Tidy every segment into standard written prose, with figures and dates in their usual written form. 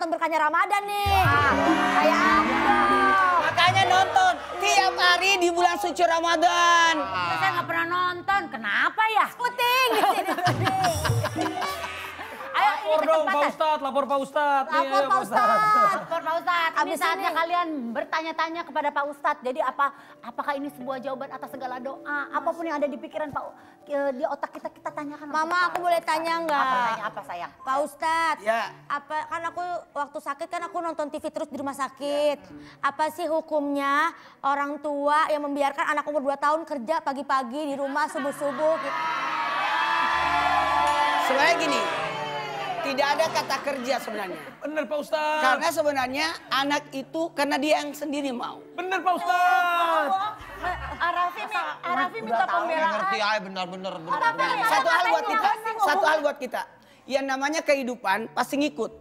nonton berkahnya Ramadan nih. Kayak apa? Makanya nonton tiap hari di bulan suci Ramadan. Saya nggak pernah nonton, kenapa ya? Puting di sini. Ayo ini Lapor dong Pak kesempatan. Ustadz, lapor Pak Ustadz. Lapor Iya, Pak Ustadz. Lapor Pak Ustadz, ini Abis saatnya ini. kalian bertanya-tanya kepada Pak Ustadz. Jadi apakah ini sebuah jawaban atas segala doa? Apapun yang ada di pikiran Pak, di otak kita tanyakan. Mama, aku boleh tanya nggak? Apa tanya apa sayang? Pak Ustadz, Ya. apa kan aku waktu sakit kan aku nonton TV terus di rumah sakit. Apa sih hukumnya orang tua yang membiarkan anak umur 2 tahun kerja pagi-pagi di rumah subuh-subuh gitu? Sebenarnya gini, tidak ada kata kerja sebenarnya. Bener Pak Ustadz. Karena sebenarnya anak itu karena dia yang sendiri mau. Bener Pak Ustadz. Arafi minta pembelaan. Ngerti ay benar-benar. Satu hal buat kita. Yang namanya kehidupan pasti ngikut.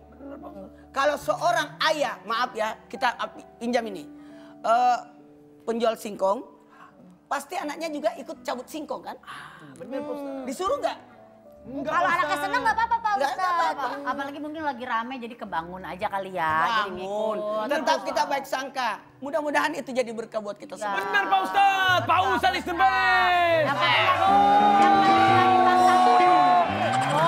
Kalau seorang ayah, maaf ya, kita pinjam ini. Penjual singkong, pasti anaknya juga ikut cabut singkong kan? Bener Pak Ustadz. Disuruh nggak? Kalau anaknya seneng nggak apa-apa Pak Nggak Ustadz. apa-apa. Apalagi mungkin lagi rame jadi kebangun aja kali ya. Jadi Bangun. ngikut. Tetap kita baik sangka. Mudah-mudahan itu jadi berkah buat kita semua. Bener Pak Ustadz. Pak Ustadz istimewa. Yang penting nggak dipaksa syuting.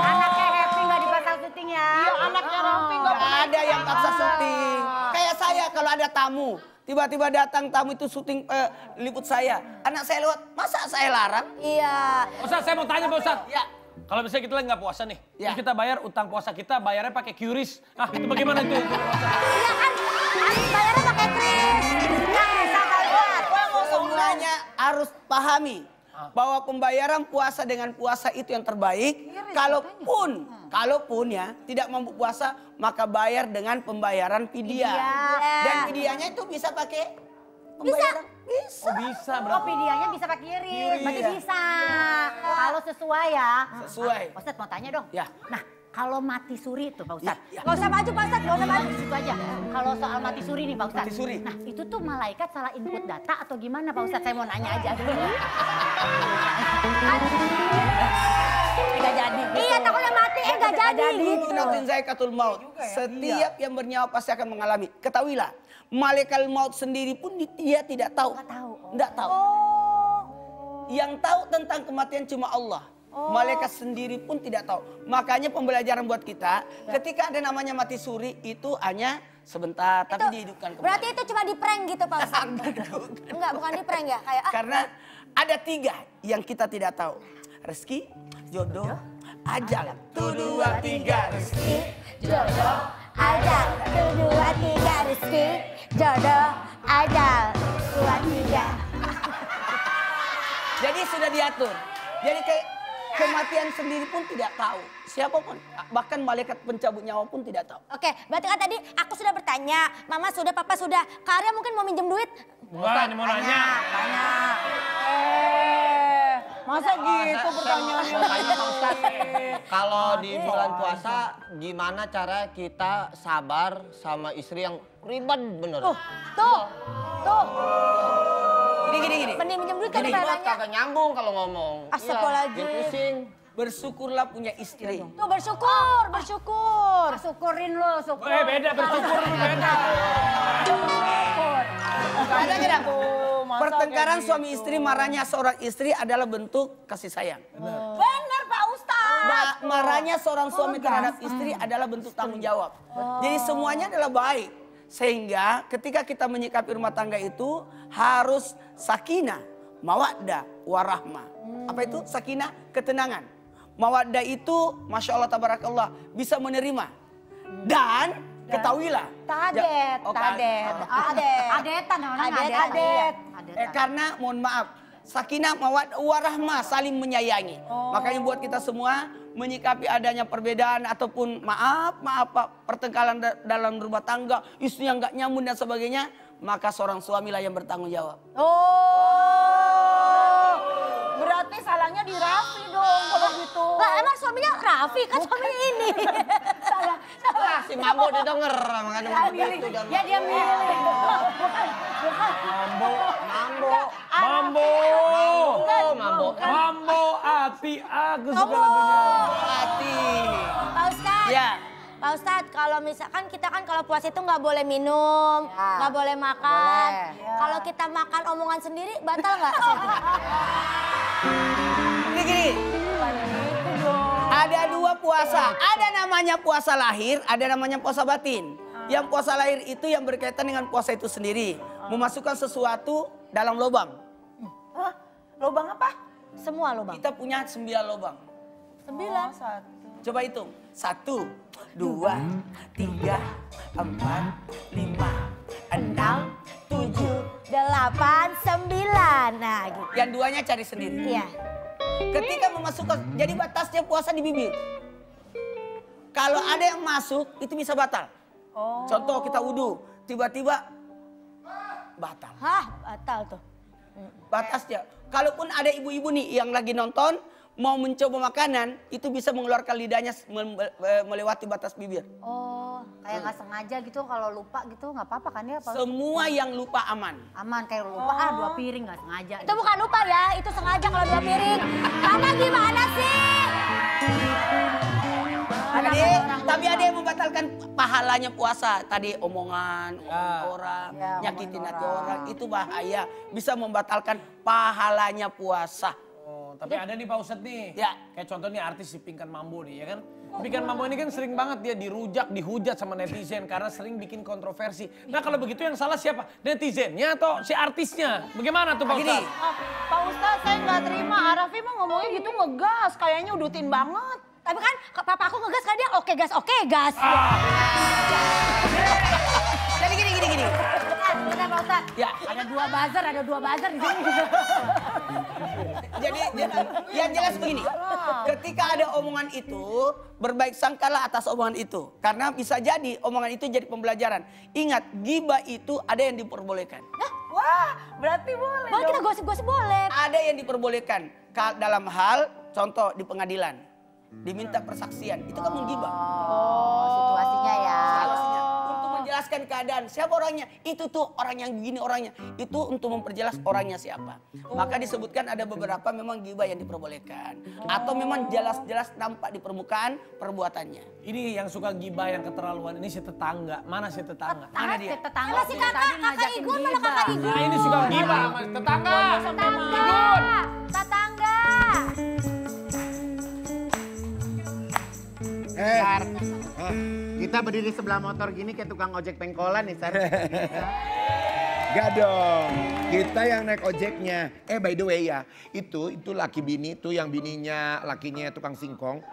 Anaknya happy nggak dipaksa syuting ya. Iya anaknya happy Nggak ada yang paksa syuting. Kayak saya kalau ada tamu. Tiba-tiba datang tamu itu syuting liput saya. Anak saya lewat, masa saya larang? Iya. Pak Ustadz, saya mau tanya Pak Ustadz. Ya. Kalau misalnya kita lagi nggak puasa nih, Ya. terus kita bayar utang puasa kita, bayarnya pakai QRIS. Ah, itu bagaimana itu? Iya kan, harus bayarnya pakai kris. Nggak bisa Pak Ustadz. Semuanya harus pahami bahwa pembayaran puasa dengan puasa itu yang terbaik. Kalaupun ya tidak mampu puasa, maka bayar dengan pembayaran fidyah. Dan fidyahnya itu bisa pakai pembayaran. Bisa. Oh bisa berarti. Kopi dianya bisa pakai kirim, berarti Iya. bisa. Kalau sesuai ya. Sesuai. Pak Ustadz mau tanya dong. Ya. Nah, kalau mati suri itu Pak Ustadz. Ya. Nggak usah maju Pak Ustadz, nggak usah maju. Di situ aja. Kalau soal mati suri nih Pak Ustadz. Mati suri. Nah, itu tuh malaikat salah input data atau gimana Pak Ustadz? Saya mau nanya aja dulu. Nggak jadi. Iya takutnya mati, nggak jadi gitu. Nafsin zaikatul maut. Setiap yang bernyawa pasti akan mengalami. Ketahuilah, malaikat maut sendiri pun dia tidak tahu. Nggak tahu. Nggak tahu. Yang tahu tentang kematian cuma Allah. Malaikat sendiri pun tidak tahu. Makanya pembelajaran buat kita, ketika ada namanya mati suri itu hanya sebentar, tapi dihidupkan kembali. Berarti itu cuma di prank gitu Pak Ustadz? Enggak, bukan di prank ya? Kayak Karena ada 3 yang kita tidak tahu. Rezeki, jodoh, ajal. 1, 2, 3 rezeki. jodoh, ajal, 1, 2, 3 rezeki, jodoh, ajal, 2, 3. Jadi sudah diatur. Jadi kayak kematian sendiri pun tidak tahu. Siapapun, bahkan malaikat pencabut nyawa pun tidak tahu. Oke, berarti kan tadi aku sudah bertanya, Mama sudah, Papa sudah. Kak Arya mungkin mau minjem duit? Wah, ini mau nanya. Masa gitu pertanyaannya? Mau tanya Pak Ustadz, kalau di bulan puasa gimana cara kita sabar sama istri yang ribet bener? Tuh. Gini. Mending minjem duit kan Jadi caranya. kagak nyambung kalau ngomong. Astagfirullahaladzim. Iya, bikin pusing. Bersyukurlah punya istri. Tuh bersyukur. Syukurin lo, syukur. Beda bersyukur lu beda. Ada nggak? Pertengkaran suami istri, marahnya seorang istri adalah bentuk kasih sayang. Bener Pak Ustadz. Marahnya seorang suami terhadap istri adalah bentuk tanggung jawab. Jadi semuanya adalah baik. Sehingga ketika kita menyikapi rumah tangga itu harus sakinah, mawaddah, warahmah. Apa itu? Sakinah, ketenangan. Mawaddah itu, Masya Allah, tabarakallah, bisa menerima. Dan ketahuilah. Tadet. Adetan orang Adet. Karena mohon maaf, sakinah, mawaddah, warahmah, saling menyayangi. Makanya buat kita semua menyikapi adanya perbedaan ataupun maaf Pak, pertengkaran dalam rumah tangga, istri yang nggak nyambung dan sebagainya, maka seorang suamilah yang bertanggung jawab. Berarti salahnya di Raffi dong kalau gitu. Lah emang suaminya Raffi kan suaminya ini. Salah. Wah, si Mambo didengar makanya ngomong gitu. Ya dia milih. Mambo, hati aku suka lagunya. Hati. Pak Ustadz. Ya. Pak Ustadz, kalau misalkan kita kan kalau puasa itu nggak boleh minum, nggak boleh makan. Kalau kita makan omongan sendiri, batal nggak? Gini. Ada dua puasa. Ada namanya puasa lahir, ada namanya puasa batin. Yang puasa lahir itu yang berkaitan dengan puasa itu sendiri. Memasukkan sesuatu dalam lubang. Hah? Lubang apa? Semua loh bang. Kita punya 9 lubang. 9. Coba hitung. 1, 2, 3, 4, 5, 6, 7, 8, 9. Nah gitu. Yang duanya cari sendiri. Iya. Ketika memasukkan, jadi batasnya puasa di bibir. Kalau ada yang masuk, itu bisa batal. Contoh kita wudhu, tiba-tiba batal. Hah, batal tuh. Batasnya. Kalaupun ada ibu-ibu nih yang lagi nonton, mau mencoba makanan, itu bisa mengeluarkan lidahnya melewati batas bibir. Oh, kayak nggak sengaja gitu kalau lupa gitu nggak apa-apa kan ya? Pak? Semua yang lupa aman. Aman kayak lupa 2 piring nggak sengaja. Itu bukan lupa ya, itu sengaja kalau 2 piring. Mama gimana sih? Tapi ada yang membatalkan pahalanya puasa. Tadi omongan orang, nyakitin hati orang, itu bahaya. Bisa membatalkan pahalanya puasa. Oh, tapi ada nih Pak Ustadz nih. Ya. Kayak contohnya artis si Pinkan Mambo nih ya kan. Pinkan Mambo ini kan sering banget dia dihujat sama netizen karena sering bikin kontroversi. Nah kalau begitu yang salah siapa? Netizennya atau si artisnya? Bagaimana tuh Pak Ustadz? Pak Ustadz, saya nggak terima. Arafi mah ngomongnya gitu ngegas. Kayaknya udutin banget. Tapi kan papa aku ngegas kan dia oke gas. Jadi gini. Benar Pak Ustadz. Ya. Ada 2 buzzer di sini. Jadi yang jelas begini, ketika ada omongan itu, berbaik sangkalah atas omongan itu. Karena bisa jadi omongan itu jadi pembelajaran. Ingat, ghibah itu ada yang diperbolehkan. Wah, berarti boleh Boleh dong. kita gosip-gosip boleh. Ada yang diperbolehkan dalam hal, contoh di pengadilan. Diminta persaksian, itu kan menggibah. Oh, situasinya ya. Situasinya. Untuk menjelaskan keadaan, siapa orangnya? Itu tuh orang yang begini orangnya. Itu untuk memperjelas orangnya siapa. Maka disebutkan ada beberapa memang ghibah yang diperbolehkan. Atau memang jelas-jelas nampak di permukaan perbuatannya. Ini yang suka gibah yang keterlaluan ini si tetangga. Mana si tetangga? Mana dia? Tetangga Mana si kakak Igun, mana kakak Igun? Nah ini suka gibah sama tetangga. Tetangga. Sar, kita berdiri sebelah motor gini kayak tukang ojek pengkolan nih, Sar. Gak dong, kita yang naik ojeknya. By the way ya, itu laki bini tuh yang bininya, lakinya tukang singkong.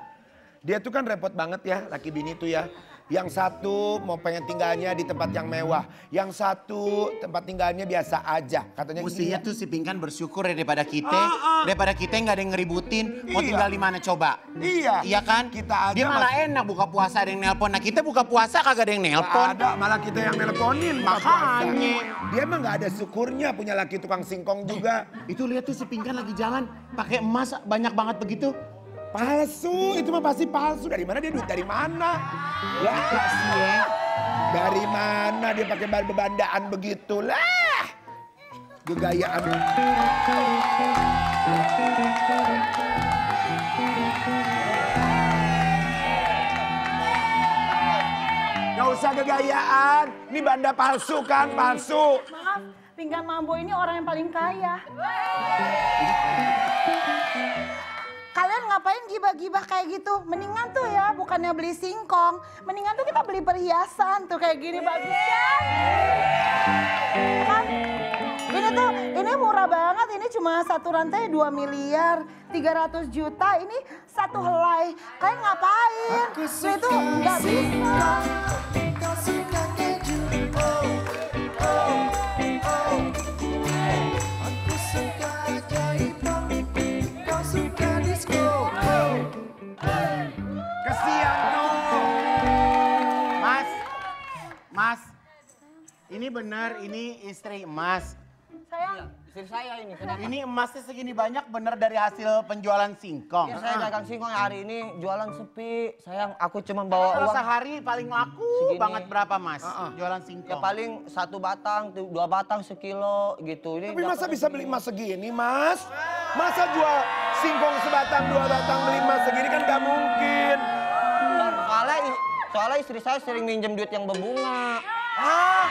Dia tuh kan repot banget ya, laki bini tuh ya. Yang satu mau pengen tinggalnya di tempat yang mewah. Yang satu tempat tinggalnya biasa aja. Katanya Mestinya gini, tuh si Pinkan bersyukur ya daripada kita. Daripada kita nggak ada yang ngeributin. Mau Iya. tinggal di mana coba? Iya. Iya kan? Kita aja Dia malah enak buka puasa ada yang nelpon. Nah kita buka puasa kagak ada yang nelpon. ada, malah kita yang nelponin. buka Makanya. puasa. Dia emang gak ada syukurnya punya laki tukang singkong juga. Itu lihat tuh si Pinkan lagi jalan pakai emas banyak banget begitu. Palsu, itu mah pasti palsu. Dari mana dia duit? Dari mana? Ya, sih ya. dari mana dia pakai bebandaan begitulah. Gegayaan. Gak usah gegayaan. Ini banda palsu kan, palsu. Maaf, Pinkan Mambo ini orang yang paling kaya. Kalian ngapain gibah-gibah kayak gitu? Mendingan tuh ya, bukannya beli singkong. Mendingan tuh kita beli perhiasan tuh kayak gini bagus kan? Kan? Ini murah banget. Ini cuma satu rantai 2 miliar, 300 juta. Ini satu helai. Kalian ngapain? Itu nggak bisa. Kesian dong. Mas, ini bener, ini istri emas. Sayang, Istri saya ini. Kenapa? Ini emasnya segini banyak bener dari hasil penjualan singkong. Ya, saya dagang singkong hari ini jualan sepi. Sayang, aku cuma bawa Kalau uang. sehari paling laku Segini. banget berapa mas jualan singkong? Ya paling 1 batang, 2 batang sekilo gitu. Ini Tapi masa dapat bisa beli emas segini, Mas? Masa jual singkong sebatang, 2 batang beli emas segini kan gak mungkin. Soalnya Soalnya istri saya sering minjem duit yang berbunga. Hah?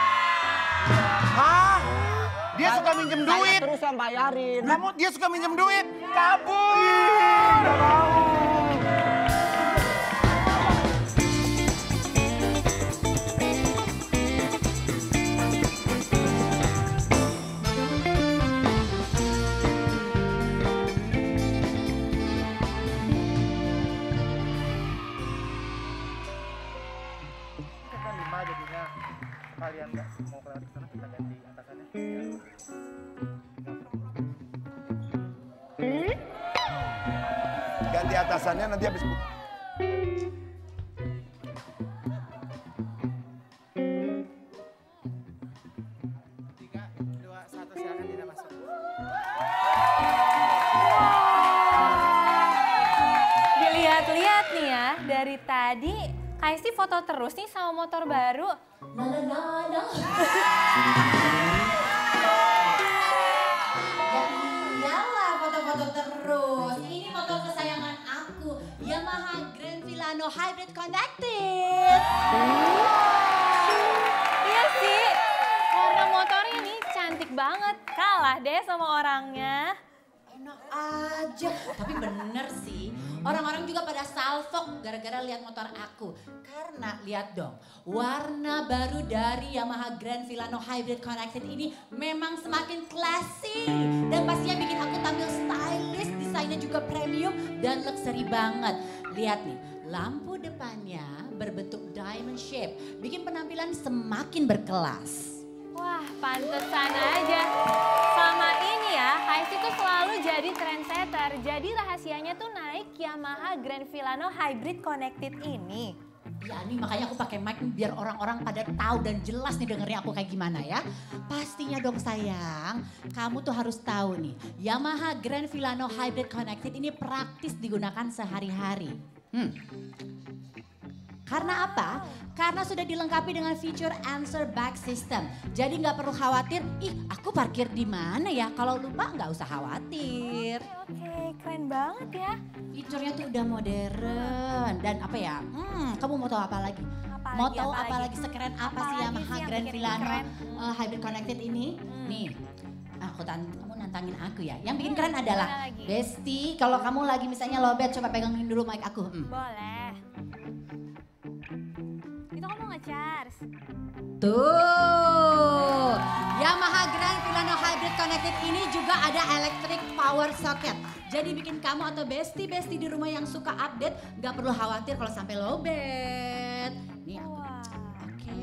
Dia suka minjem Saya duit. terus yang bayarin. Kamu dia suka minjem duit. Kabur. Nggak mau. Kita 5 jadinya sekalian nggak mau ke sana kita ganti atasannya. Ganti atasannya nanti habis buka. Dilihat-lihat nih ya, dari tadi Kaisti foto terus nih sama motor baru. Iyalah foto-foto terus. Ini motor kesayangan aku, Yamaha Grand Filano Hybrid Connected. Iya sih, warna motornya nih cantik banget. Kalah deh sama orangnya. Enak aja, tapi bener sih. Orang-orang juga pada salfok gara-gara lihat motor aku. Karena lihat dong, warna baru dari Yamaha Grand Filano Hybrid Connected ini memang semakin classy. Dan pastinya bikin aku tampil stylish, desainnya juga premium dan luxury banget. Lihat nih, lampu depannya berbentuk diamond shape, bikin penampilan semakin berkelas. Wah, pantesan aja. Selama ini ya, Kaisti tuh selalu jadi trendsetter. Jadi rahasianya tuh naik Yamaha Grand Filano Hybrid Connected ini. Ya nih makanya aku pakai mic nih biar orang-orang pada tahu dan jelas nih dengernya aku kayak gimana ya. Pastinya dong sayang, kamu tuh harus tahu nih, Yamaha Grand Filano Hybrid Connected ini praktis digunakan sehari-hari. Karena apa? Karena sudah dilengkapi dengan fitur answer back system. Jadi nggak perlu khawatir, aku parkir di mana ya? Kalau lupa nggak usah khawatir. Oke, keren banget ya. Fiturnya tuh udah modern dan apa ya? Kamu mau tahu apa lagi? Mau tahu apa lagi sekeren apa sih Yamaha Grand Filano Hybrid Connected ini? Nih, kamu nantangin aku ya. Yang bikin keren adalah, Besti, kalau kamu lagi misalnya lowbat, coba pegangin dulu mic aku. Boleh. Itu kamu nge-charge. Tuh, Yamaha Grand Filano Hybrid Connected ini juga ada electric power socket. Jadi bikin kamu atau besti-besti di rumah yang suka update gak perlu khawatir kalau sampai lowbat. Nih aku, oke.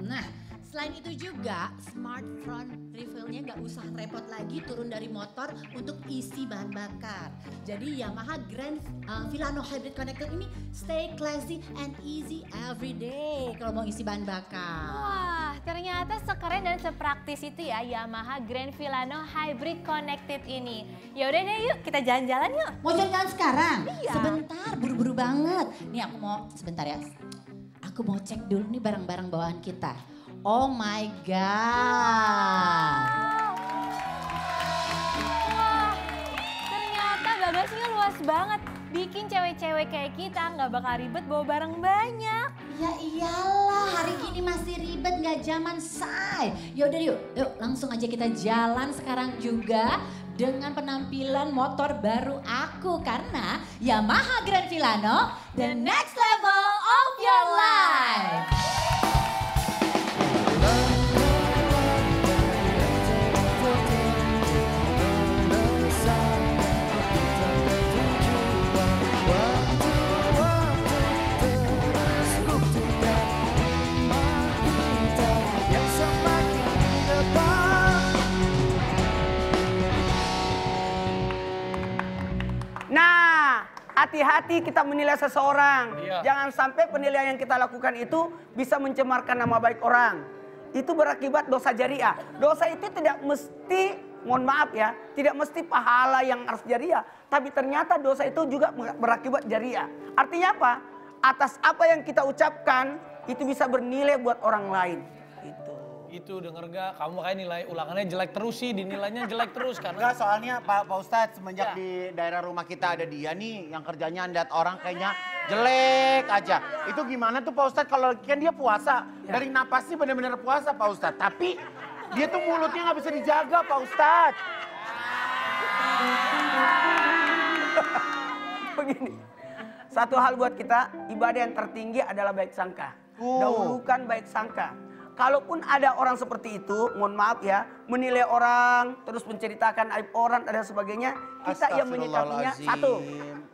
Nah, selain itu juga smart front refill-nya gak usah repot lagi turun dari motor untuk isi bahan bakar. Jadi Yamaha Grand Filano Hybrid Connected ini stay classy and easy every day kalau mau isi bahan bakar. Wah, ternyata sekeren dan sepraktis itu ya Yamaha Grand Filano Hybrid Connected ini. Ya udah deh yuk, kita jalan-jalan yuk. Mau jalan-jalan sekarang? Iya. Sebentar, buru-buru banget. Nih aku mau, sebentar ya. Aku mau cek dulu nih barang-barang bawaan kita. Oh my God. Wah, ternyata bagasinya luas banget. Bikin cewek-cewek kayak kita nggak bakal ribet bawa barang banyak. Ya iyalah, hari gini masih ribet nggak zaman say. Yaudah yuk langsung aja kita jalan sekarang juga dengan penampilan motor baru aku. Karena Yamaha Grand Filano, the next level of your life. Nah, hati-hati kita menilai seseorang. Iya. Jangan sampai penilaian yang kita lakukan itu bisa mencemarkan nama baik orang. Itu berakibat dosa jariah. Dosa itu tidak mesti, mohon maaf ya, tidak mesti pahala yang harus jariah. Tapi ternyata dosa itu juga berakibat jariah. Artinya apa? Atas apa yang kita ucapkan, itu bisa bernilai buat orang lain. Itu denger gak? Kamu makanya nilai ulangannya jelek terus sih, dinilainya jelek terus karena... Enggak, soalnya Pak Ustadz semenjak di daerah rumah kita ada dia nih yang kerjanya lihat orang kayaknya Jelek aja. Itu gimana tuh Pak Ustadz kalau kan dia puasa. Dari napasnya benar-benar puasa Pak Ustadz. Tapi dia tuh mulutnya nggak bisa dijaga Pak Ustadz. Begini, satu hal buat kita, ibadah yang tertinggi adalah baik sangka. Dahulukan baik sangka. Kalaupun ada orang seperti itu, mohon maaf ya, menilai orang, terus menceritakan aib orang dan sebagainya, kita yang menyikapinya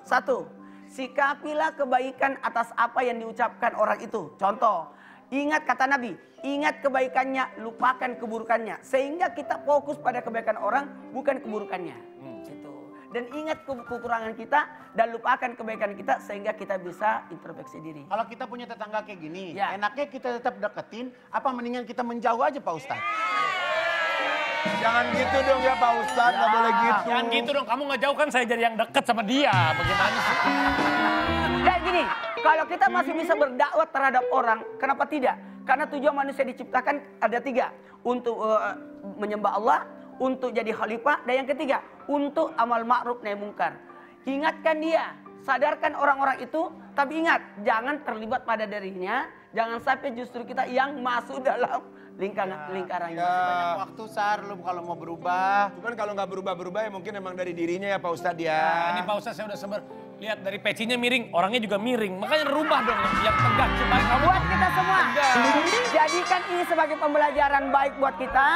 satu, sikapilah kebaikan atas apa yang diucapkan orang itu. Contoh, ingat kata Nabi, ingat kebaikannya, lupakan keburukannya. Sehingga kita fokus pada kebaikan orang, bukan keburukannya. Dan ingat kekurangan kita dan lupakan kebaikan kita sehingga kita bisa introspeksi diri. Kalau kita punya tetangga kayak gini, enaknya kita tetap deketin, apa mendingan kita menjauh aja Pak Ustadz? Jangan gitu dong ya Pak Ustadz, nggak boleh gitu. Jangan gitu dong, kamu ngejauh kan saya jadi yang deket sama dia. Bagaimana sih? Dan gini, kalau kita masih bisa berdakwah terhadap orang, kenapa tidak? Karena tujuan manusia diciptakan ada 3. Untuk menyembah Allah, untuk jadi khalifah, dan yang ketiga, untuk amal ma'ruf nahi mungkar. Ingatkan dia, sadarkan orang-orang itu, tapi ingat, jangan terlibat pada dirinya, jangan sampai justru kita yang masuk dalam lingkarannya. Waktu Sar, lu kalau mau berubah. Cuman kalau nggak berubah-berubah ya mungkin emang dari dirinya ya Pak Ustadz ya. Ini Pak Ustadz saya udah sebar. Lihat dari pecinya miring, orangnya juga miring. Makanya rubah dong yang tegak supaya kamu. Buat kita semua, jadikan ini sebagai pembelajaran baik buat kita.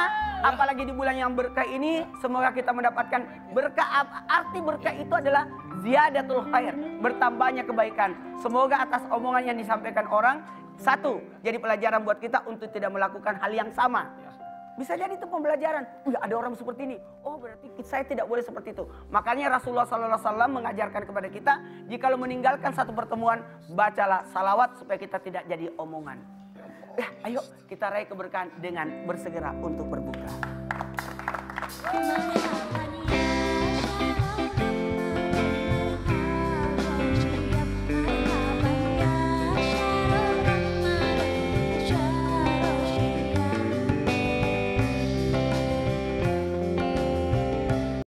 Apalagi di bulan yang berkah ini, semoga kita mendapatkan berkah. Arti berkah itu adalah ziyadatul khair, bertambahnya kebaikan. Semoga atas omongan yang disampaikan orang, satu, jadi pelajaran buat kita untuk tidak melakukan hal yang sama. Bisa jadi itu pembelajaran. Ada orang seperti ini. Oh berarti saya tidak boleh seperti itu. Makanya Rasulullah SAW mengajarkan kepada kita, jikalau meninggalkan satu pertemuan, bacalah salawat supaya kita tidak jadi omongan. Ayo kita raih keberkahan dengan bersegera untuk berbuka.